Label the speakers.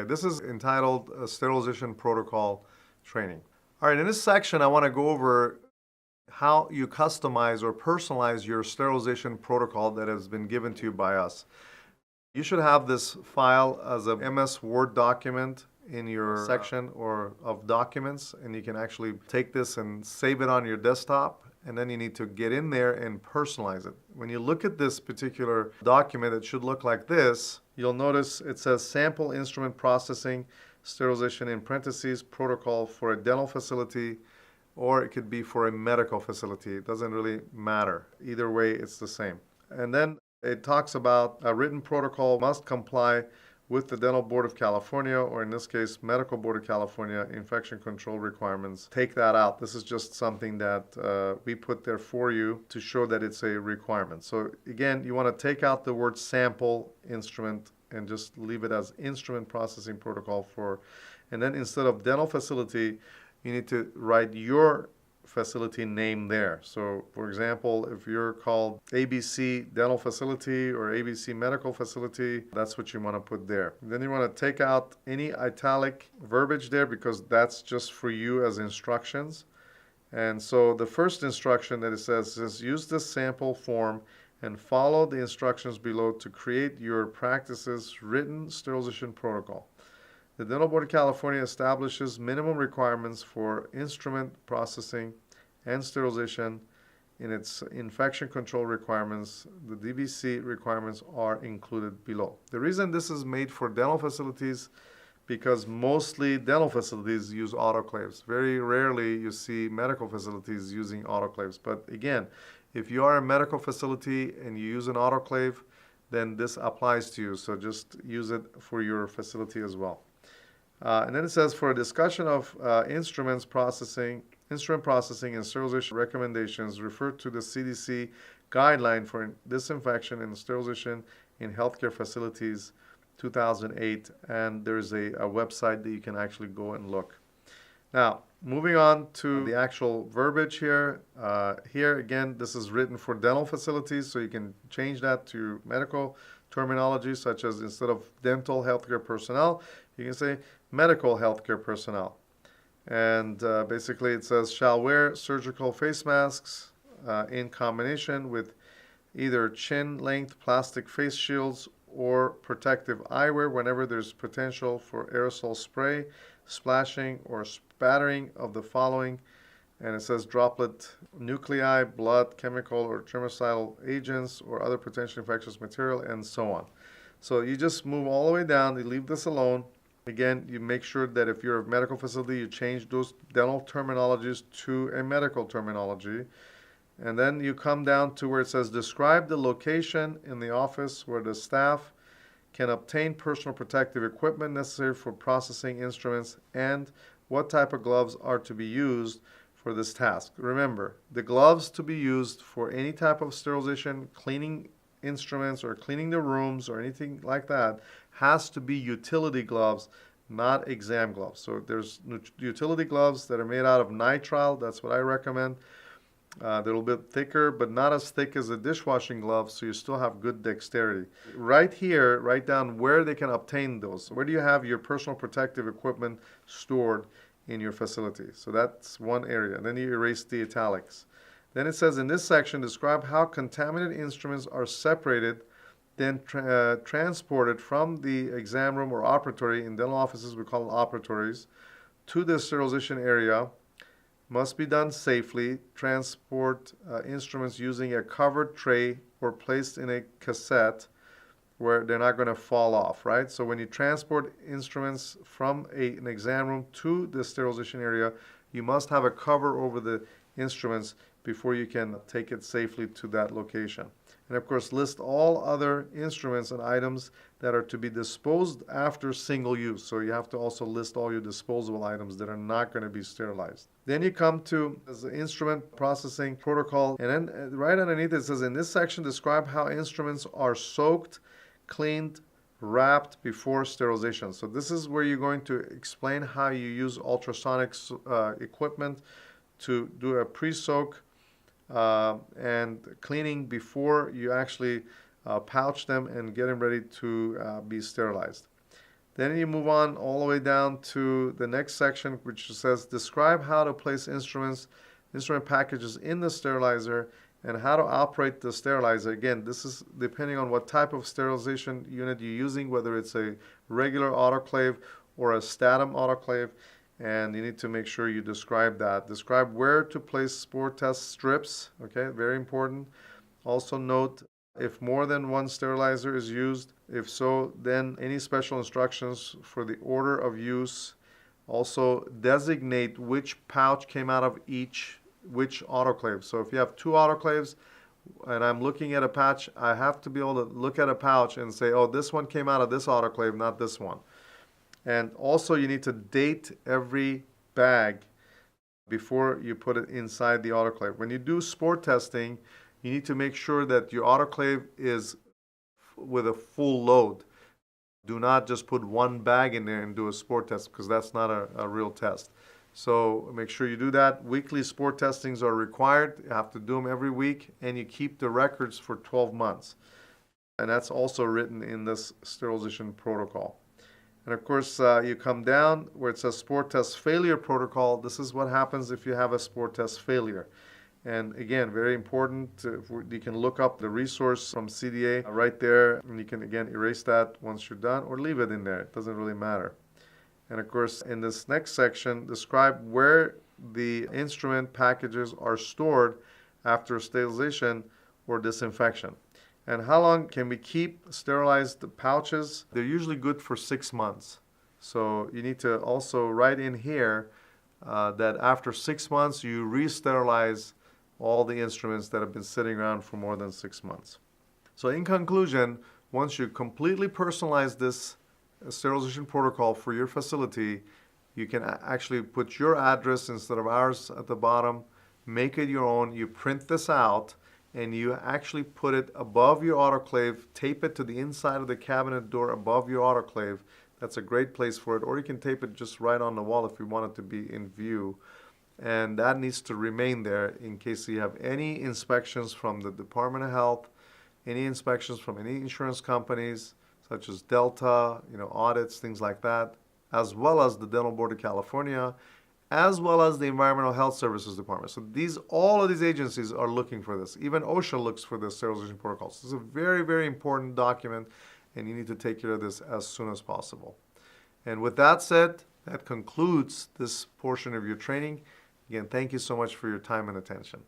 Speaker 1: Okay, this is entitled Sterilization Protocol Training. All right, in this section, I want to go over how you customize or personalize your sterilization protocol that has been given to you by us. You should have this file as a MS Word document in your section or of documents, and you can actually take this and save it on your desktop, and then you need to get in there and personalize it. When you look at this particular document, it should look like this. You'll notice it says sample instrument processing, sterilization in parentheses, protocol for a dental facility, or it could be for a medical facility. It doesn't really matter. Either way, it's the same. And then it talks about a written protocol must comply with the Dental Board of California, or in this case, Medical Board of California, infection control requirements. Take that out. This is just something that we put there for you to show that it's a requirement. So again, you want to take out the word sample instrument and just leave it as instrument processing protocol for, and then instead of dental facility, you need to write your facility name there. So for example, if you're called ABC Dental Facility or ABC Medical Facility, that's what you want to put there. Then you want to take out any italic verbiage there because that's just for you as instructions. And so the first instruction that it says is use this sample form and follow the instructions below to create your practice's written sterilization protocol. The Dental Board of California establishes minimum requirements for instrument processing and sterilization in its infection control requirements. The DBC requirements are included below. The reason this is made for dental facilities because mostly dental facilities use autoclaves. Very rarely you see medical facilities using autoclaves. But again, if you are a medical facility and you use an autoclave, then this applies to you. So just use it for your facility as well. And then it says for a discussion of instrument processing and sterilization recommendations, refer to the CDC guideline for disinfection and sterilization in healthcare facilities 2008. And there's a website that you can actually go and look. Now, moving on to the actual verbiage here. Here again, this is written for dental facilities, so you can change that to medical terminology, such as instead of dental healthcare personnel, you can say medical healthcare personnel. And basically it says shall wear surgical face masks in combination with either chin length plastic face shields or protective eyewear whenever there's potential for aerosol spray, splashing, or spattering of the following. And it says droplet nuclei, blood, chemical, or germicidal agents, or other potentially infectious material, and so on. So you just move all the way down, you leave this alone. Again, you make sure that if you're a medical facility, you change those dental terminologies to a medical terminology. And then you come down to where it says describe the location in the office where the staff can obtain personal protective equipment necessary for processing instruments and what type of gloves are to be used for this task. Remember, the gloves to be used for any type of sterilization, cleaning instruments or cleaning the rooms or anything like that has to be utility gloves, not exam gloves. So there's utility gloves that are made out of nitrile. That's what I recommend. They're a little bit thicker, but not as thick as a dishwashing glove, so you still have good dexterity. Right here, write down where they can obtain those. Where do you have your personal protective equipment stored in your facility? So that's one area. And then you erase the italics. Then it says in this section, describe how contaminated instruments are separated, then transported from the exam room or operatory. In dental offices, we call them operatories, to the sterilization area. Must be done safely. Transport instruments using a covered tray or placed in a cassette where they're not going to fall off, right? So when you transport instruments from an exam room to the sterilization area, you must have a cover over the instruments before you can take it safely to that location. And of course, list all other instruments and items that are to be disposed after single use. So you have to also list all your disposable items that are not going to be sterilized. Then you come to the instrument processing protocol, and then right underneath it says, in this section, describe how instruments are soaked, cleaned, wrapped before sterilization. So this is where you're going to explain how you use ultrasonic equipment to do a pre-soak and cleaning before you actually pouch them and get them ready to be sterilized. Then you move on all the way down to the next section, which says describe how to place instrument packages in the sterilizer and how to operate the sterilizer. Again, this is depending on what type of sterilization unit you're using, whether it's a regular autoclave or a Statim autoclave, and you need to make sure you describe that. Describe where to place spore test strips, okay, very important. Also note if more than one sterilizer is used. If so, then any special instructions for the order of use. Also designate which pouch came out of which autoclave. So if you have two autoclaves and I'm looking at a pouch, I have to be able to look at a pouch and say, oh, this one came out of this autoclave, not this one. And also you need to date every bag before you put it inside the autoclave. When you do spore testing, you need to make sure that your autoclave is with a full load. Do not just put one bag in there and do a spore test, because that's not a real test. So make sure you do that. Weekly spore testings are required. You have to do them every week, and you keep the records for 12 months. And that's also written in this sterilization protocol. And of course, you come down where it says spore test failure protocol. This is what happens if you have a spore test failure. And again, very important, you can look up the resource from CDA right there, and you can again erase that once you're done or leave it in there. It doesn't really matter. And of course, in this next section, describe where the instrument packages are stored after sterilization or disinfection. And how long can we keep sterilized pouches? They're usually good for 6 months. So you need to also write in here that after 6 months, you re-sterilize all the instruments that have been sitting around for more than 6 months. So in conclusion, once you completely personalize this sterilization protocol for your facility, you can actually put your address instead of ours at the bottom, make it your own, you print this out, and you actually put it above your autoclave, tape it to the inside of the cabinet door above your autoclave. That's a great place for it. Or you can tape it just right on the wall if you want it to be in view. And that needs to remain there in case you have any inspections from the Department of Health, any inspections from any insurance companies, such as Delta, audits, things like that, as well as the Dental Board of California, as well as the Environmental Health Services Department. So all of these agencies are looking for this. Even OSHA looks for this sterilization protocols. This is a very, very important document, and you need to take care of this as soon as possible. And with that said, that concludes this portion of your training. Again, thank you so much for your time and attention.